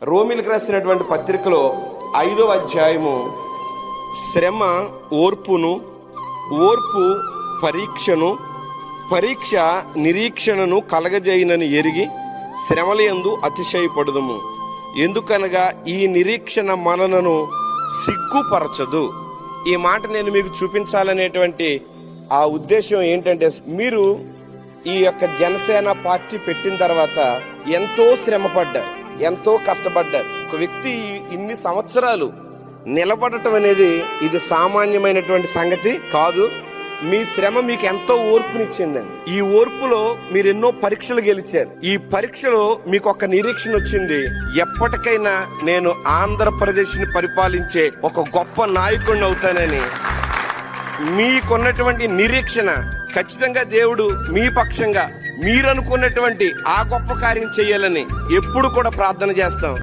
రోమిలకు రాసినటువంటి పత్రికలో 5వ అధ్యాయము శ్రమ ఓర్పును, ఓర్పు పరీక్షను, పరీక్ష నిరీక్షణను కలగజేయునని ఎరిగి శ్రమలయందు అతిశయపడుదుము. ఎందుకనగా ఈ నిరీక్షణ మనలను సిగ్గుపరచదు. ఈ మాట నేను మీకు చూపించాలనేటువంటి ఆ ఉద్దేశం ఏంటంటే, మీరు ఈ యొక్క జనసేన పార్టీ పెట్టిన తర్వాత ఎంతో శ్రమపడ్డారు, ఎంతో కష్టపడ్డారు. ఒక వ్యక్తి ఇన్ని సంవత్సరాలు నిలబడటం అనేది ఇది సామాన్యమైనటువంటి సంగతి కాదు. మీ శ్రమ మీకు ఎంతో ఓర్పునిచ్చిందండి. ఈ ఓర్పులో మీరు ఎన్నో పరీక్షలు గెలిచారు. ఈ పరీక్షలో మీకు ఒక నిరీక్షణ వచ్చింది, ఎప్పటికైనా నేను ఆంధ్రప్రదేశ్ ని పరిపాలించే ఒక గొప్ప నాయకుడిని అవుతానని. మీకున్నటువంటి నిరీక్షణ ఖచ్చితంగా దేవుడు మీ పక్షంగా మీరు అనుకున్నటువంటి ఆ గొప్ప కార్యం చేయాలని ఎప్పుడు కూడా ప్రార్థన చేస్తాం.